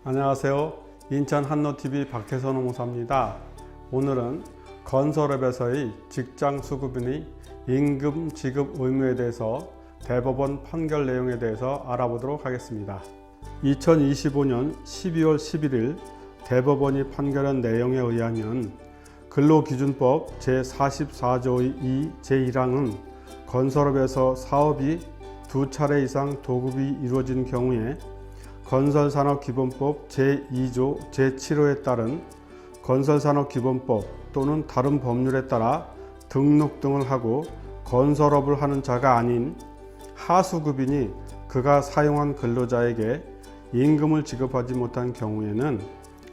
안녕하세요. 인천 한노TV 박혜선 홍보사입니다. 오늘은 건설업에서의 직장 수급인의 임금 지급 의무에 대해서 대법원 판결 내용에 대해서 알아보도록 하겠습니다. 2025년 12월 11일 대법원이 판결한 내용에 의하면 근로기준법 제44조의 2 제1항은 건설업에서 사업이 두 차례 이상 도급이 이루어진 경우에 건설산업기본법 제2조 제7호에 따른 건설산업기본법 또는 다른 법률에 따라 등록 등을 하고 건설업을 하는 자가 아닌 하수급인이 그가 사용한 근로자에게 임금을 지급하지 못한 경우에는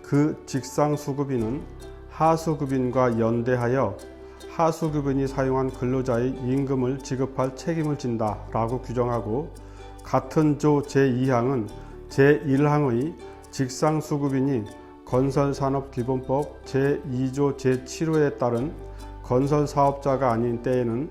그 직상수급인은 하수급인과 연대하여 하수급인이 사용한 근로자의 임금을 지급할 책임을 진다 라고 규정하고, 같은 조 제2항은 제1항의 직상수급인이 건설산업기본법 제2조 제7호에 따른 건설사업자가 아닌 때에는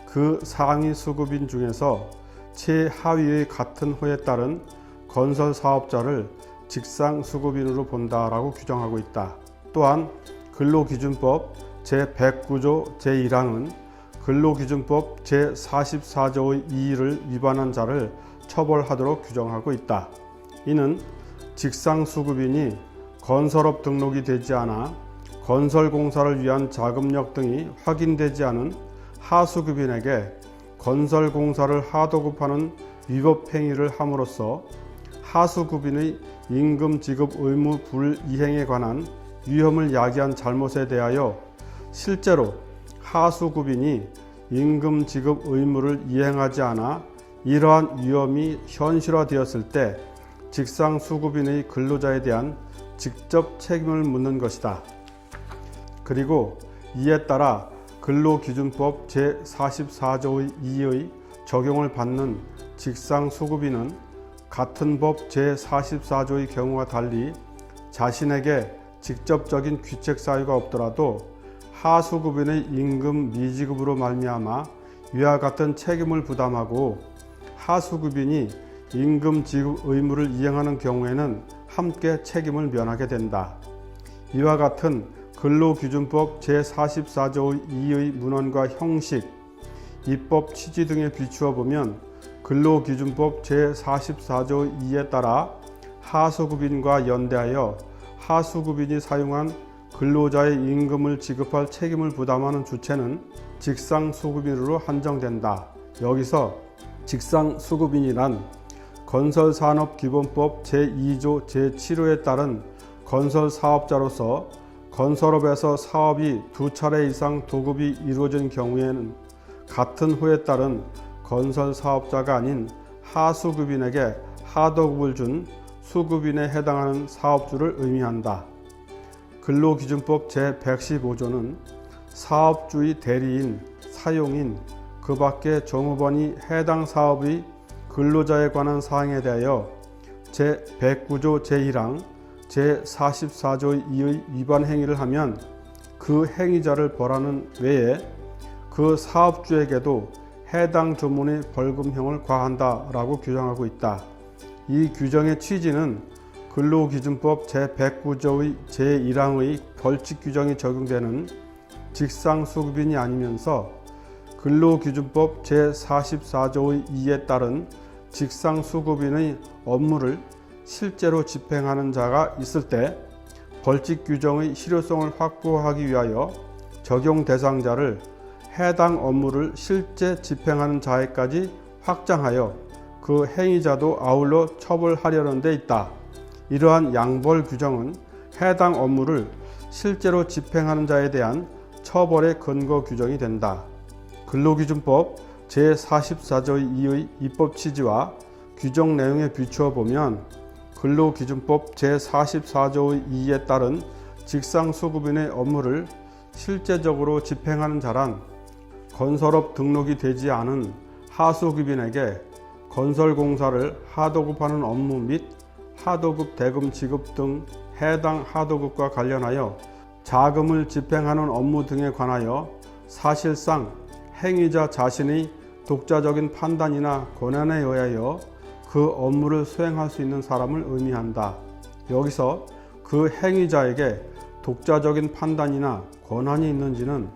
그 상위 수급인 중에서 최하위의 같은 호에 따른 건설사업자를 직상수급인으로 본다라고 규정하고 있다. 또한 근로기준법 제109조 제1항은 근로기준법 제44조의 2를 위반한 자를 처벌하도록 규정하고 있다. 이는 직상수급인이 건설업 등록이 되지 않아 건설공사를 위한 자금력 등이 확인되지 않은 하수급인에게 건설공사를 하도급하는 위법행위를 함으로써 하수급인의 임금 지급 의무 불이행에 관한 위험을 야기한 잘못에 대하여 실제로 하수급인이 임금 지급 의무를 이행하지 않아 이러한 위험이 현실화되었을 때 직상수급인의 근로자에 대한 직접 책임을 묻는 것이다. 그리고 이에 따라 근로기준법 제44조의 2의 적용을 받는 직상수급인은 같은 법 제44조의 경우와 달리 자신에게 직접적인 귀책 사유가 없더라도 하수급인의 임금 미지급으로 말미암아 위와 같은 책임을 부담하고 하수급인이 임금 지급 의무를 이행하는 경우에는 함께 책임을 면하게 된다. 이와 같은 근로기준법 제44조의 2의 문헌과 형식, 입법 취지 등에 비추어 보면 근로기준법 제44조의 2에 따라 하수급인과 연대하여 하수급인이 사용한 근로자의 임금을 지급할 책임을 부담하는 주체는 직상수급인으로 한정된다. 여기서 직상수급인이란 건설산업기본법 제2조 제7호에 따른 건설사업자로서 건설업에서 사업이 두 차례 이상 도급이 이루어진 경우에는 같은 호에 따른 건설사업자가 아닌 하수급인에게 하도급을 준 수급인에 해당하는 사업주를 의미한다. 근로기준법 제115조는 사업주의 대리인, 사용인, 그 밖의 종업원이 해당 사업의 근로자에 관한 사항에 대하여 제109조 제1항, 제44조의 2의 위반 행위를 하면 그 행위자를 벌하는 외에 그 사업주에게도 해당 조문의 벌금형을 과한다라고 규정하고 있다. 이 규정의 취지는 근로기준법 제109조의 제1항의 벌칙 규정이 적용되는 직상수급인이 아니면서 근로기준법 제44조의 2에 따른 직상수급인의 업무를 실제로 집행하는 자가 있을 때 벌칙 규정의 실효성을 확보하기 위하여 적용 대상자를 해당 업무를 실제 집행하는 자에까지 확장하여 그 행위자도 아울러 처벌하려는 데 있다. 이러한 양벌 규정은 해당 업무를 실제로 집행하는 자에 대한 처벌의 근거 규정이 된다. 근로기준법 제44조의 2의 입법 취지와 규정 내용에 비추어 보면 근로기준법 제44조의 2에 따른 직상수급인의 업무를 실제적으로 집행하는 자란 건설업 등록이 되지 않은 하수급인에게 건설공사를 하도급하는 업무 및 하도급 대금 지급 등 해당 하도급과 관련하여 자금을 집행하는 업무 등에 관하여 사실상 행위자 자신의 독자적인 판단이나 권한에 의하여 그 업무를 수행할 수 있는 사람을 의미한다. 여기서 그 행위자에게 독자적인 판단이나 권한이 있는지는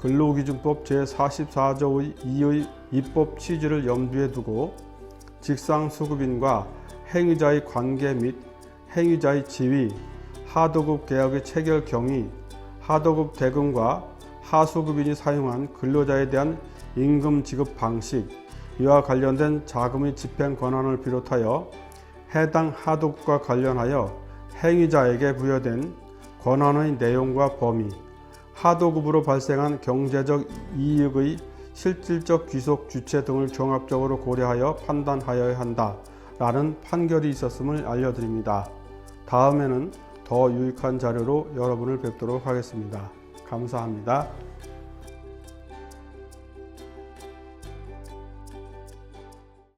근로기준법 제44조 2의 입법 취지를 염두에 두고 직상수급인과 행위자의 관계 및 행위자의 지위, 하도급 계약의 체결 경위, 하도급 대금과 하수급인이 사용한 근로자에 대한 임금 지급 방식, 이와 관련된 자금의 집행 권한을 비롯하여 해당 하도급과 관련하여 행위자에게 부여된 권한의 내용과 범위, 하도급으로 발생한 경제적 이익의 실질적 귀속 주체 등을 종합적으로 고려하여 판단하여야 한다라는 판결이 있었음을 알려드립니다. 다음에는 더 유익한 자료로 여러분을 뵙도록 하겠습니다. 감사합니다.